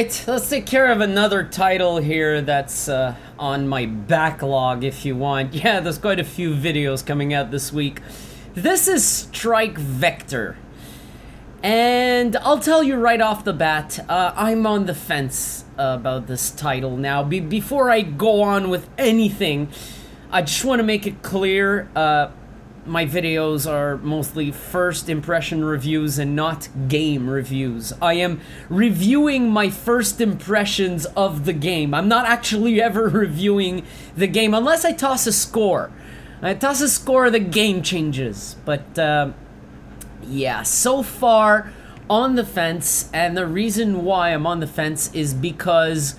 Alright, let's take care of another title here that's on my backlog if you want. Yeah, there's quite a few videos coming out this week. This is Strike Vector. And I'll tell you right off the bat, I'm on the fence about this title now. Before I go on with anything, I just want to make it clear, my videos are mostly first impression reviews and not game reviews. I am reviewing my first impressions of the game. I'm not actually ever reviewing the game unless I toss a score. I toss a score, the game changes. But yeah, so far on the fence, and the reason why I'm on the fence is because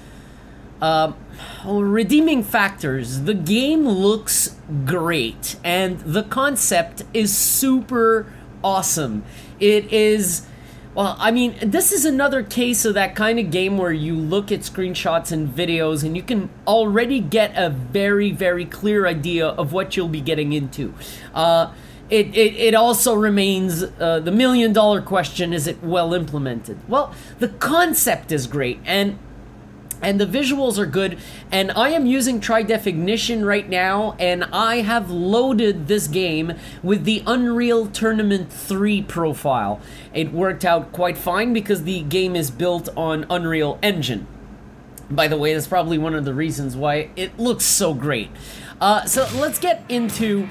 redeeming factors. The game looks great, and the concept is super awesome. It is, well, I mean, this is another case of that kind of game where you look at screenshots and videos and you can already get a very, very clear idea of what you'll be getting into. It also remains the million-dollar question, is it well implemented? Well, the concept is great, and the visuals are good, and I am using Tri-Definition right now, and I have loaded this game with the Unreal Tournament 3 profile. It worked out quite fine because the game is built on Unreal Engine. By the way, that's probably one of the reasons why it looks so great. So let's get into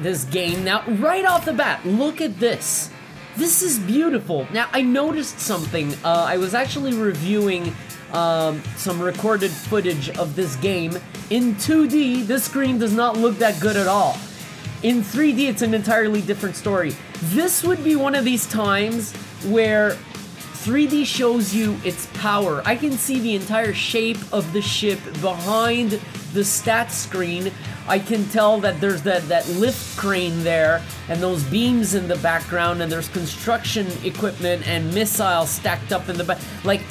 this game. Now, right off the bat, look at this. This is beautiful. Now, I noticed something. I was actually reviewing some recorded footage of this game. In 2D, this screen does not look that good at all. In 3D, it's an entirely different story. This would be one of these times where 3D shows you its power. I can see the entire shape of the ship behind the stats screen. I can tell that there's that lift crane there, and those beams in the background, and there's construction equipment and missiles stacked up in the back. Like,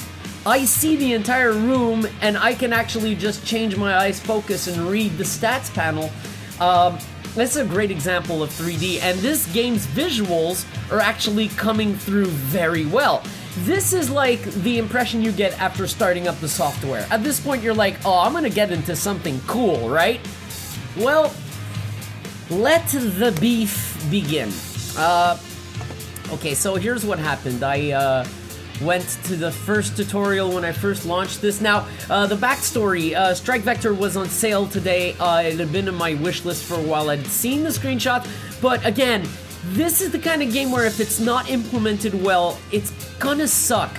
I see the entire room, and I can actually just change my eyes focus and read the stats panel. That's a great example of 3D, and this game's visuals are actually coming through very well. This is like the impression you get after starting up the software. At this point, you're like, oh, I'm gonna get into something cool, right? Well, let the beef begin. Okay, so here's what happened. I went to the first tutorial when I first launched this. Now, the backstory, Strike Vector was on sale today. It had been in my wish list for a while. I'd seen the screenshots, but again, this is the kind of game where if it's not implemented well, it's gonna suck.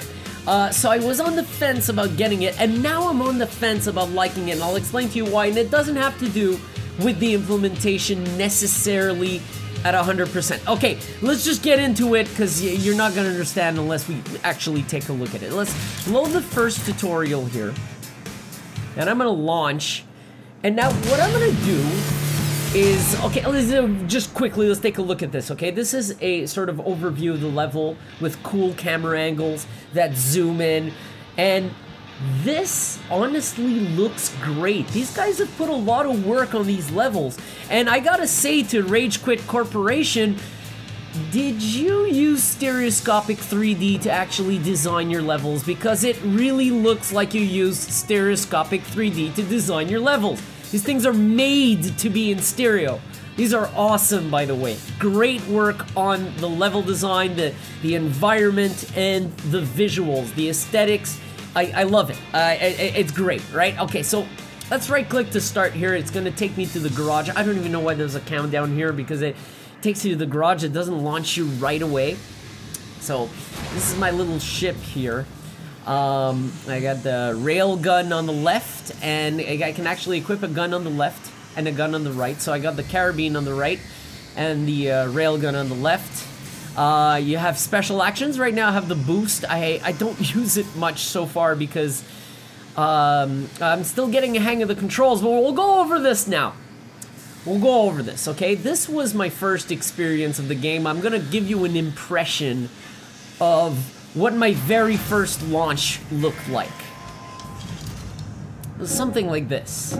So I was on the fence about getting it, and now I'm on the fence about liking it, and I'll explain to you why, and it doesn't have to do with the implementation necessarily at 100%. Okay, let's just get into it, because you're not going to understand unless we actually take a look at it. Let's load the first tutorial here, and I'm going to launch. And now what I'm going to do is, okay, just quickly, let's take a look at this, okay? This is a sort of overview of the level with cool camera angles that zoom in, and this honestly looks great. These guys have put a lot of work on these levels, and I gotta say to Rage Quit Corporation, did you use stereoscopic 3D to actually design your levels? Because it really looks like you used stereoscopic 3D to design your levels. These things are made to be in stereo. These are awesome, by the way. Great work on the level design, the environment, and the visuals, the aesthetics. I love it. It's great, right? Okay, so let's right-click to start here. It's going to take me to the garage. I don't even know why there's a countdown here, because it takes you to the garage. It doesn't launch you right away. So this is my little ship here. I got the rail gun on the left, and I can actually equip a gun on the left and a gun on the right. So I got the carabine on the right and the rail gun on the left. You have special actions. Right now I have the boost. I don't use it much so far because I'm still getting a hang of the controls, but we'll go over this now. We'll go over this, okay? This was my first experience of the game. I'm gonna give you an impression of what my very first launch looked like. Something like this.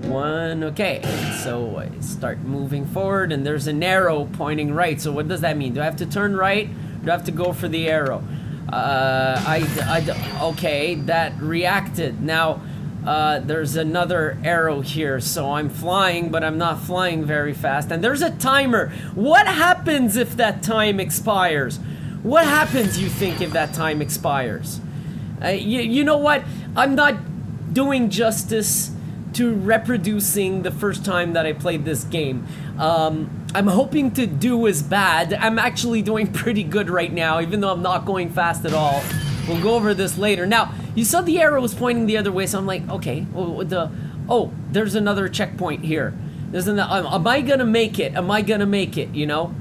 Okay, so I start moving forward, and there's an arrow pointing right. So what does that mean? Do I have to turn right? Do I have to go for the arrow? Okay, that reacted. Now, there's another arrow here, so I'm flying, but I'm not flying very fast. And there's a timer. What happens if that time expires? What happens, you think, if that time expires? You know what? I'm not doing justice to reproducing the first time that I played this game. I'm hoping to do as bad. I'm actually doing pretty good right now, even though I'm not going fast at all. We'll go over this later. Now, you saw the arrow was pointing the other way, so I'm like, okay, well, oh, there's another checkpoint here. Am I gonna make it? Am I gonna make it, you know?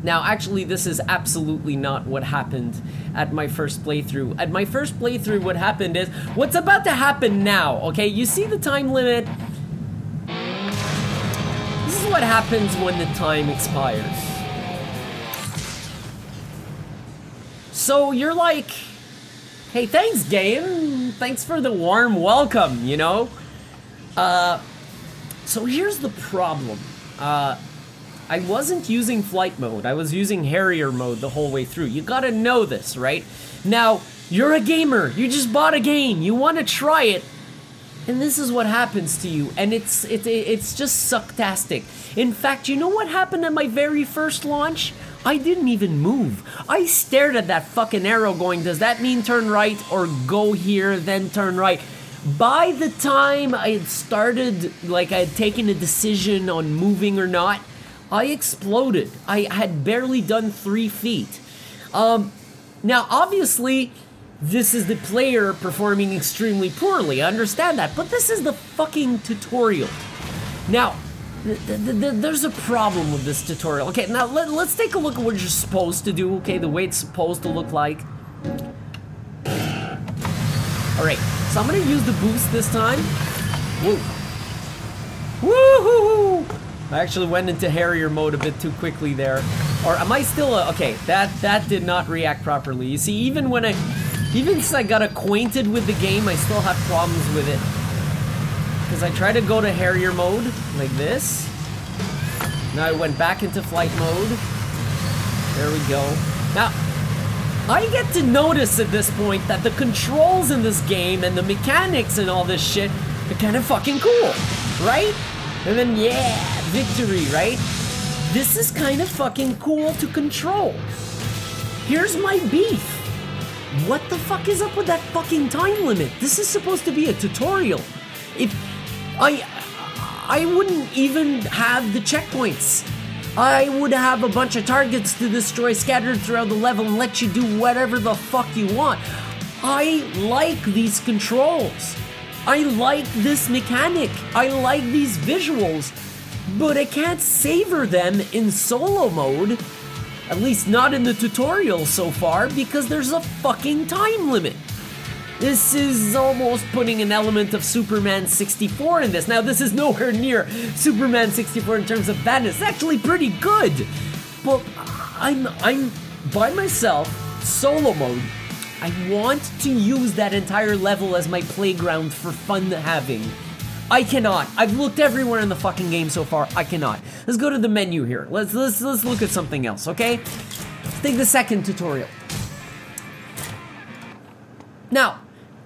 Now, actually, this is absolutely not what happened at my first playthrough. At my first playthrough, what happened is, what's about to happen now, okay? You see the time limit? This is what happens when the time expires. So you're like, hey, thanks, game. Thanks for the warm welcome, you know? So here's the problem. I wasn't using flight mode. I was using Harrier mode the whole way through. You gotta know this, right? Now, you're a gamer. You just bought a game. You want to try it. And this is what happens to you. And it's just sucktastic. In fact, you know what happened at my very first launch? I didn't even move. I stared at that fucking arrow going, does that mean turn right or go here, then turn right? By the time I had started, like I had taken a decision on moving or not, I exploded. I had barely done 3 feet. Now, obviously, this is the player performing extremely poorly. I understand that, but this is the fucking tutorial. Now, there's a problem with this tutorial. Okay, now let's take a look at what you're supposed to do, okay, the way it's supposed to look like. Alright, so I'm gonna use the boost this time. Whoa. Woohoo! I actually went into Harrier mode a bit too quickly there. Or am I still okay, that did not react properly. You see, even since I got acquainted with the game, I still have problems with it. Because I tried to go to Harrier mode, like this. Now I went back into flight mode. There we go. Now, I get to notice at this point that the controls in this game and the mechanics and all this shit are kind of fucking cool, right? And then, yeah, victory, right? This is kind of fucking cool to control. Here's my beef. What the fuck is up with that fucking time limit? This is supposed to be a tutorial. If I wouldn't even have the checkpoints. I would have a bunch of targets to destroy scattered throughout the level and let you do whatever the fuck you want. I like these controls. I like this mechanic. I like these visuals. But I can't savor them in solo mode. At least not in the tutorial so far, because there's a fucking time limit. This is almost putting an element of Superman 64 in this. Now, this is nowhere near Superman 64 in terms of badness. It's actually pretty good. But I'm by myself, solo mode. I want to use that entire level as my playground for fun having. I cannot. I've looked everywhere in the fucking game so far. I cannot. Let's go to the menu here. Let's look at something else, okay? Let's take the second tutorial. Now,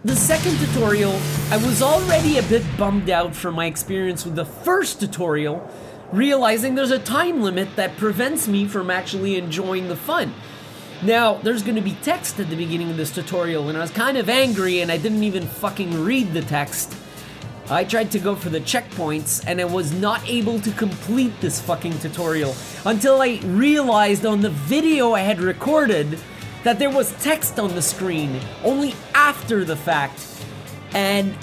the second tutorial, I was already a bit bummed out from my experience with the first tutorial, realizing there's a time limit that prevents me from actually enjoying the fun. Now, there's going to be text at the beginning of this tutorial, and I was kind of angry, and I didn't even fucking read the text. I tried to go for the checkpoints, and I was not able to complete this fucking tutorial until I realized on the video I had recorded that there was text on the screen only after the fact. And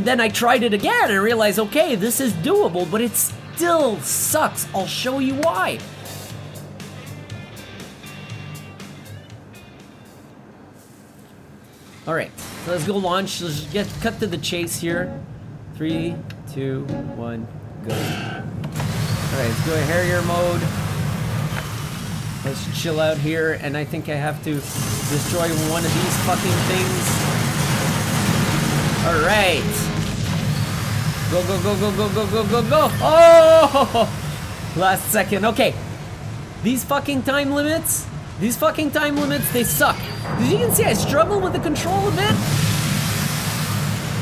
then I tried it again and realized, okay, this is doable, but it still sucks. I'll show you why. Alright, so let's go launch. Let's cut to the chase here. 3, 2, 1, go. Alright, let's go to Harrier mode. Let's chill out here, and I think I have to destroy one of these fucking things. Alright. Go, go, go, go, go, go, go, go, go. Oh! Last second. Okay. These fucking time limits, These fucking time limits, they suck. As you can see, I struggle with the control a bit.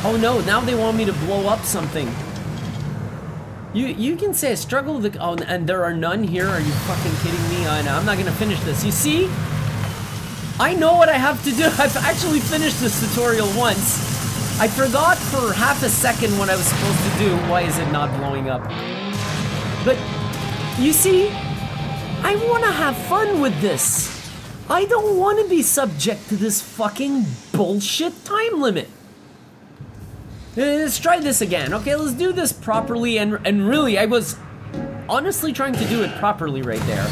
Oh no, now they want me to blow up something. You can say I struggle with the... Oh, and there are none here? Are you fucking kidding me? I'm not gonna finish this. You see? I know what I have to do. I've actually finished this tutorial once. I forgot for half a second what I was supposed to do. Why is it not blowing up? But, you see? I want to have fun with this. I don't want to be subject to this fucking bullshit time limit. Let's try this again. Okay, let's do this properly. And really, I was honestly trying to do it properly right there.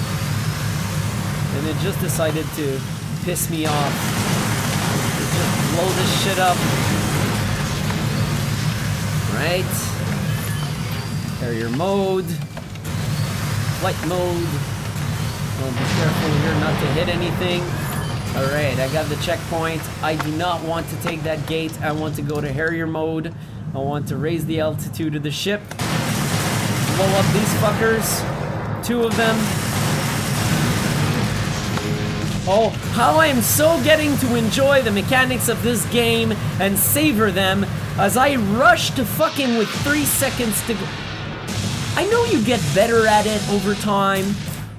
And it just decided to piss me off. Just blow this shit up. Right. Carrier mode. Flight mode. Oh, be careful here not to hit anything. Alright, I got the checkpoint. I do not want to take that gate. I want to go to Harrier mode. I want to raise the altitude of the ship. Blow up these fuckers. 2 of them. Oh, how I am so getting to enjoy the mechanics of this game and savor them as I rush to fucking with 3 seconds to go. I know you get better at it over time.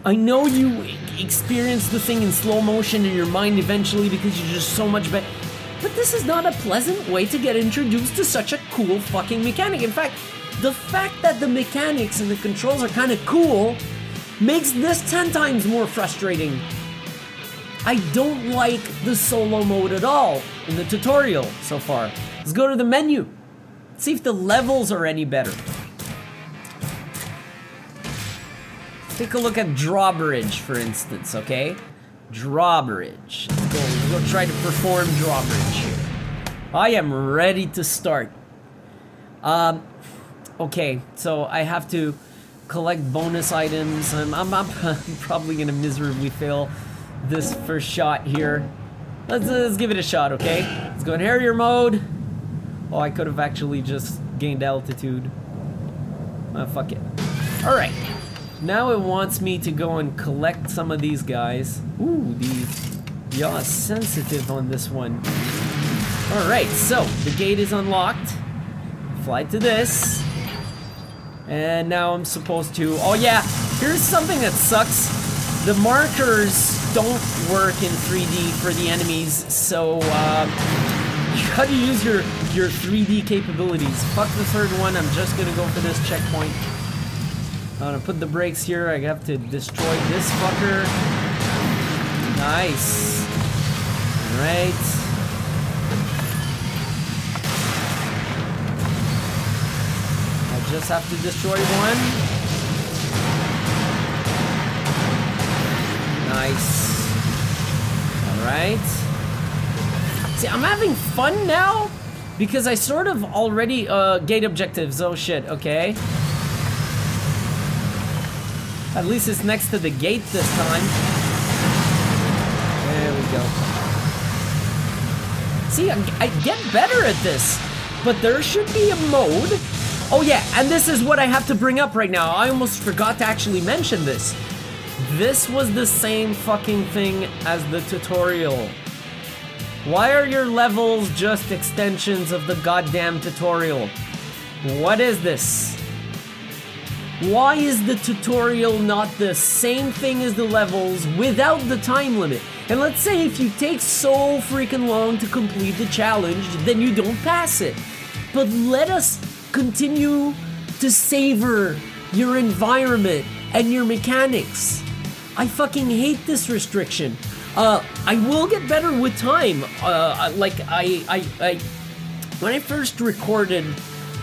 I know you experience the thing in slow motion in your mind eventually because you're just so much better. But this is not a pleasant way to get introduced to such a cool fucking mechanic. In fact, the fact that the mechanics and the controls are kind of cool makes this 10 times more frustrating. I don't like the solo mode at all in the tutorial so far. Let's go to the menu. See if the levels are any better. Take a look at drawbridge, for instance, okay? Drawbridge. Let's go try to perform drawbridge here. I am ready to start. Okay, so I have to collect bonus items. I'm probably gonna miserably fail this first shot here. Let's give it a shot, okay? Let's go in Harrier mode. Oh, I could have actually just gained altitude. Fuck it. Alright. Now it wants me to go and collect some of these guys. Ooh, yeah, sensitive on this one. Alright, so the gate is unlocked. Fly to this. And now I'm supposed to... Oh yeah, here's something that sucks. The markers don't work in 3D for the enemies, so you gotta use your 3D capabilities. Fuck the third one, I'm just gonna go for this checkpoint. I'm gonna put the brakes here. I have to destroy this fucker. Nice. Alright. I just have to destroy one. Nice. Alright. See, I'm having fun now because I sort of already gate objectives. Oh shit, okay. At least it's next to the gate this time. There we go. See, I get better at this, but there should be a mode. Oh yeah, and this is what I have to bring up right now. I almost forgot to actually mention this. This was the same fucking thing as the tutorial. Why are your levels just extensions of the goddamn tutorial? What is this? Why is the tutorial not the same thing as the levels without the time limit? And let's say if you take so freaking long to complete the challenge, then you don't pass it. But let us continue to savor your environment and your mechanics. I fucking hate this restriction. I will get better with time. When I first recorded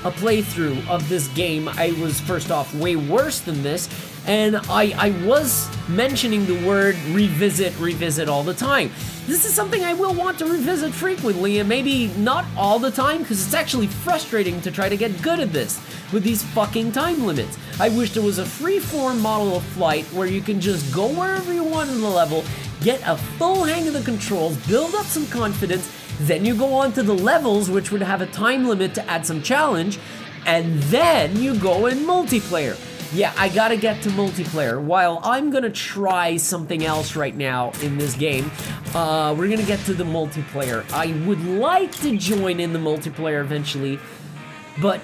a playthrough of this game, I was first off way worse than this, and I was mentioning the word revisit all the time. This is something I will want to revisit frequently, and maybe not all the time, because it's actually frustrating to try to get good at this with these fucking time limits. I wish there was a free-form model of flight where you can just go wherever you want in the level, get a full hang of the controls, build up some confidence, then you go on to the levels, which would have a time limit to add some challenge, and then you go in multiplayer. Yeah, I gotta get to multiplayer. While I'm gonna try something else right now in this game, we're gonna get to the multiplayer. I would like to join in the multiplayer eventually, but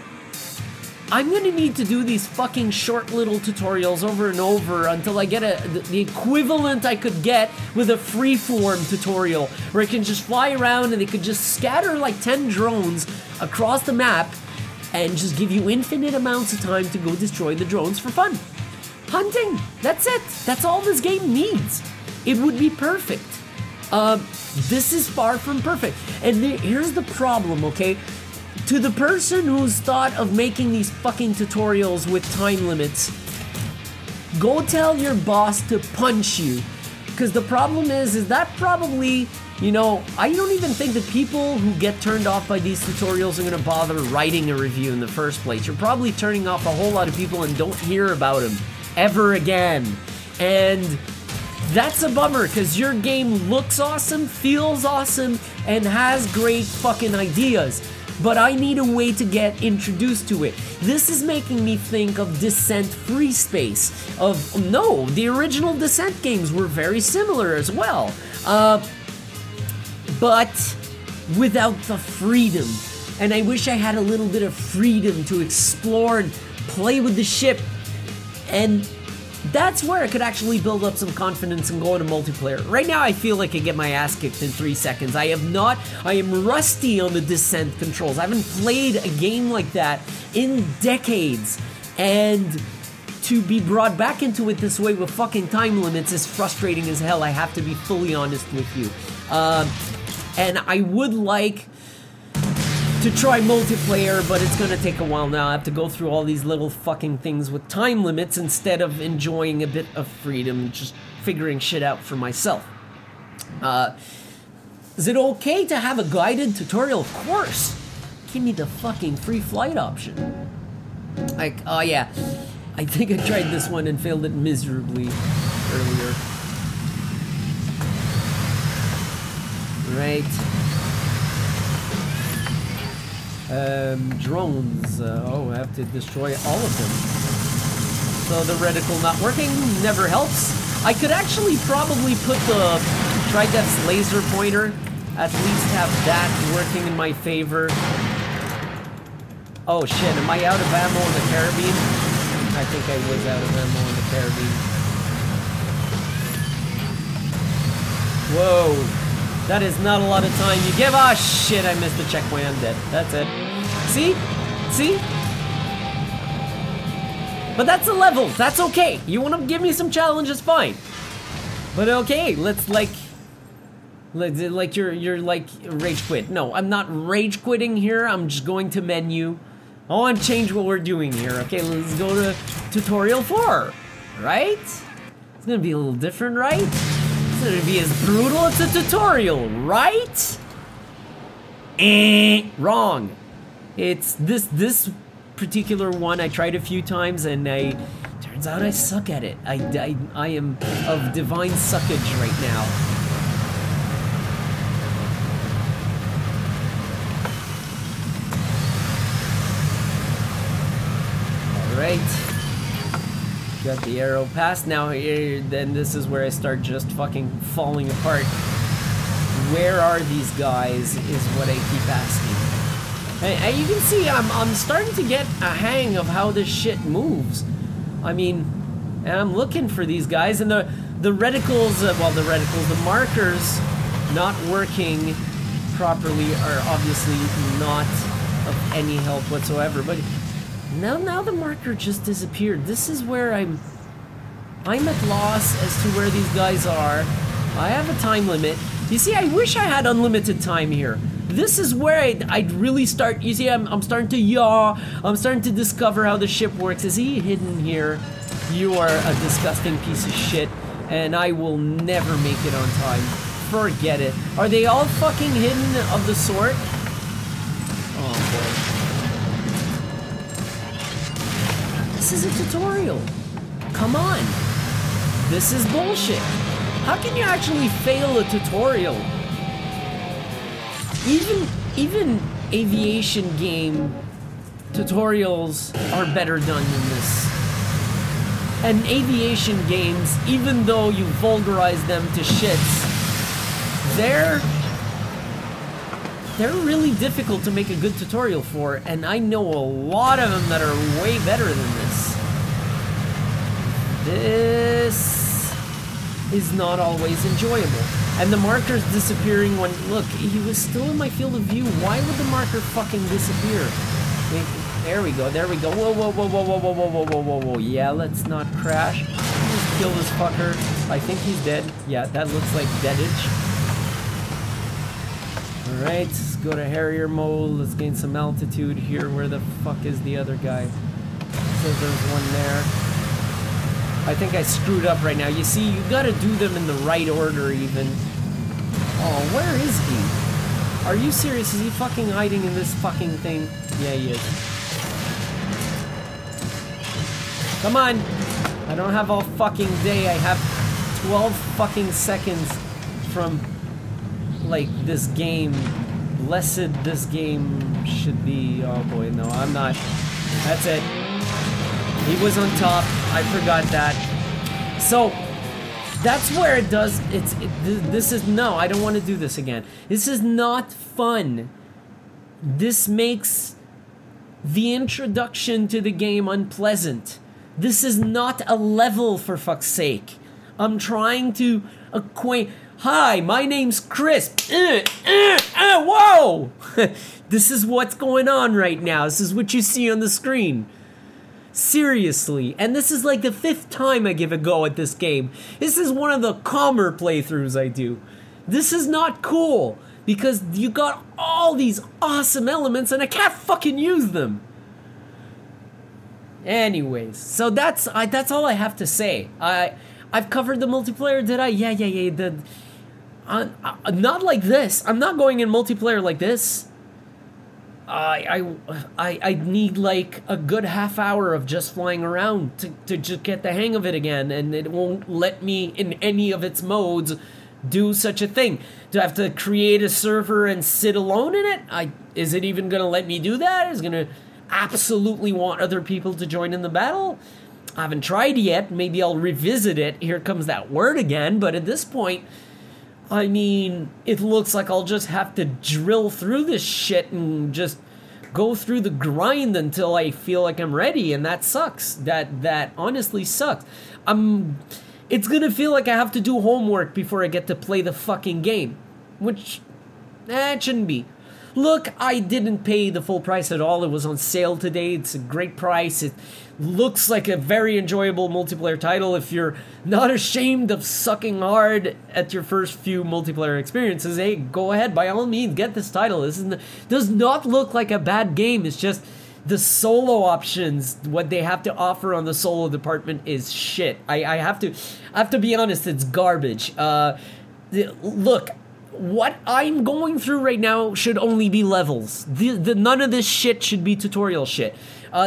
I'm gonna need to do these fucking short little tutorials over and over until I get the equivalent I could get with a freeform tutorial, where I can just fly around and they could just scatter like 10 drones across the map and just give you infinite amounts of time to go destroy the drones for fun. Hunting, that's it. That's all this game needs. It would be perfect. This is far from perfect. And here's the problem, okay? To the person who's thought of making these fucking tutorials with time limits, go tell your boss to punch you. Because the problem is that probably, you know, I don't even think the people who get turned off by these tutorials are gonna bother writing a review in the first place. You're probably turning off a whole lot of people and don't hear about them ever again. And that's a bummer, because your game looks awesome, feels awesome, and has great fucking ideas. But I need a way to get introduced to it. This is making me think of Descent Free Space. No, the original Descent games were very similar as well. But without the freedom. And I wish I had a little bit of freedom to explore and play with the ship. And that's where I could actually build up some confidence and go into multiplayer. Right now I feel like I get my ass kicked in 3 seconds. I am rusty on the Descent controls. I haven't played a game like that in decades. And to be brought back into it this way with fucking time limits is frustrating as hell. I have to be fully honest with you. And I would like to try multiplayer, but it's gonna take a while now. I have to go through all these little fucking things with time limits instead of enjoying a bit of freedom, just figuring shit out for myself. Is it okay to have a guided tutorial? Of course. Give me the fucking free flight option. Like, oh yeah, I think I tried this one and failed it miserably earlier. Right. Drones. Oh, I have to destroy all of them. So the reticle not working never helps. I could actually probably put the Tridef's laser pointer, at least have that working in my favor. Oh shit, am I out of ammo in the carabine? I think I was out of ammo in the carabine. Whoa. That is not a lot of time. You give a shit, I missed the checkpoint, I'm dead. That's it. See? See? But that's a level, that's okay. You wanna give me some challenges, fine. But okay, let's like you're like rage quit. No, I'm not rage quitting here, I'm just going to menu. I wanna change what we're doing here. Okay, let's go to tutorial 4, right? It's gonna be a little different, right? It's gonna be as brutal as a tutorial, right? Wrong. It's this particular one I tried a few times and turns out I suck at it. I am of divine suckage right now. Alright. Got the arrow passed. Now then this is where I start just fucking falling apart. Where are these guys is what I keep asking. And you can see I'm starting to get a hang of how this shit moves. I mean, and I'm looking for these guys, and the reticles, the markers not working properly are obviously not of any help whatsoever. But now the marker just disappeared. This is where I'm at loss as to where these guys are. I have a time limit. You see, I wish I had unlimited time here. This is where I'd really start. You see, I'm starting to yaw. I'm starting to discover how the ship works. Is he hidden here? You are a disgusting piece of shit, and I will never make it on time. Forget it. Are they all fucking hidden of the sort? Oh boy. This is a tutorial. Come on. This is bullshit. How can you actually fail a tutorial? Even aviation game tutorials are better done than this. And aviation games, even though you vulgarize them to shits, they're really difficult to make a good tutorial for, and I know a lot of them that are way better than this. This is not always enjoyable. And the marker's disappearing when, look, he was still in my field of view. Why would the marker fucking disappear? Wait, there we go, there we go. Whoa, whoa, whoa, whoa, whoa, whoa, whoa, whoa, whoa, whoa. Yeah, let's not crash. Let's kill this fucker. I think he's dead. Yeah, that looks like deadage. Alright, let's go to Harrier mode. Let's gain some altitude here. Where the fuck is the other guy? So there's one there. I think I screwed up right now. You see, you gotta do them in the right order even. Oh, where is he? Are you serious? Is he fucking hiding in this fucking thing? Yeah, he is. Come on! I don't have all fucking day. I have 12 fucking seconds from, like, this game. Blessed this game should be. Oh boy, no, I'm not. That's it. He was on top. I forgot that. So, that's where it does. This is, no, I don't want to do this again. This is not fun. This makes the introduction to the game unpleasant. This is not a level, for fuck's sake. I'm trying to acquaint. Hi, my name's Chris. Whoa! This is what's going on right now. This is what you see on the screen. Seriously. And this is like the 5th time I give a go at this game. This is one of the calmer playthroughs I do. This is not cool. Because you got all these awesome elements and I can't fucking use them. Anyways, so that's all I have to say. I've covered the multiplayer, did I? Yeah. Not like this. I'm not going in multiplayer like this. I need like a good half hour of just flying around to just get the hang of it again, and it won't let me in any of its modes do such a thing. Do I have to create a server and sit alone in it? Is it even gonna let me do that? Is it gonna absolutely want other people to join in the battle? I haven't tried yet. Maybe I'll revisit it. Here comes that word again, but at this point, I mean, it looks like I'll just have to drill through this shit and just go through the grind until I feel like I'm ready, and that sucks. That honestly sucks. It's gonna feel like I have to do homework before I get to play the fucking game, which, it shouldn't be. Look, I didn't pay the full price at all. It was on sale today. It's a great price. It looks like a very enjoyable multiplayer title. If you're not ashamed of sucking hard at your first few multiplayer experiences, hey, go ahead. By all means, get this title. This does not look like a bad game. It's just the solo options, what they have to offer on the solo department is shit. I have to be honest, it's garbage. Look, what I'm going through right now should only be levels. None of this shit should be tutorial shit.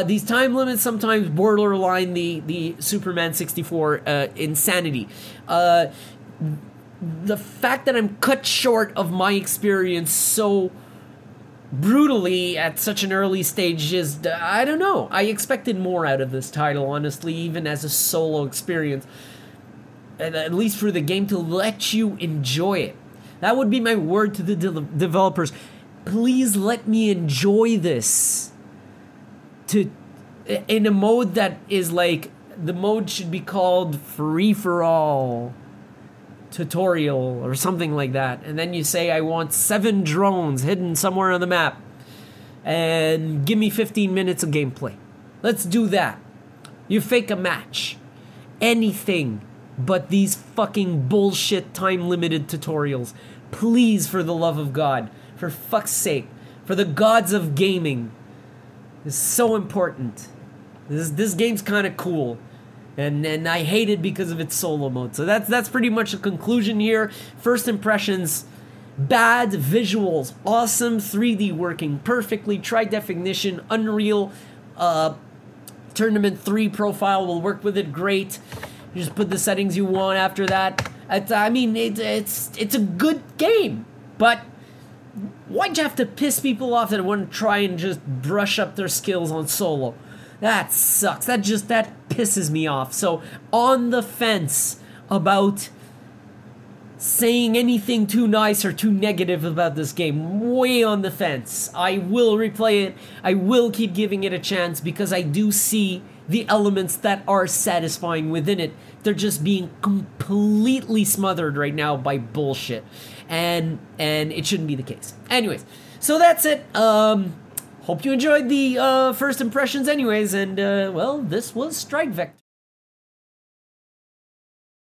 These time limits sometimes borderline the Superman 64 insanity. The fact that I'm cut short of my experience so brutally at such an early stage is, I don't know. I expected more out of this title, honestly, even as a solo experience. At least for the game to let you enjoy it. That would be my word to the developers. Please let me enjoy this. In a mode that is like, the mode should be called free-for-all tutorial or something like that. And then you say, I want 7 drones hidden somewhere on the map. And give me 15 minutes of gameplay. Let's do that. You fake a match. Anything but these fucking bullshit time-limited tutorials. Please, for the love of God, for fuck's sake, for the gods of gaming, it's so important. This game's kind of cool, and I hate it because of its solo mode. So that's pretty much the conclusion here. First impressions: bad visuals, awesome 3D working perfectly, tri definition, Unreal, Tournament 3 profile will work with it great. You just put the settings you want after that. I mean, it's a good game, but why'd you have to piss people off that want to try and just brush up their skills on solo? That sucks. That pisses me off. So on the fence about saying anything too nice or too negative about this game. Way on the fence. I will replay it. I will keep giving it a chance because I do see the elements that are satisfying within it. They're just being completely smothered right now by bullshit. And it shouldn't be the case. Anyways, so that's it. Hope you enjoyed the first impressions anyways. And, well, this was Strike Vector.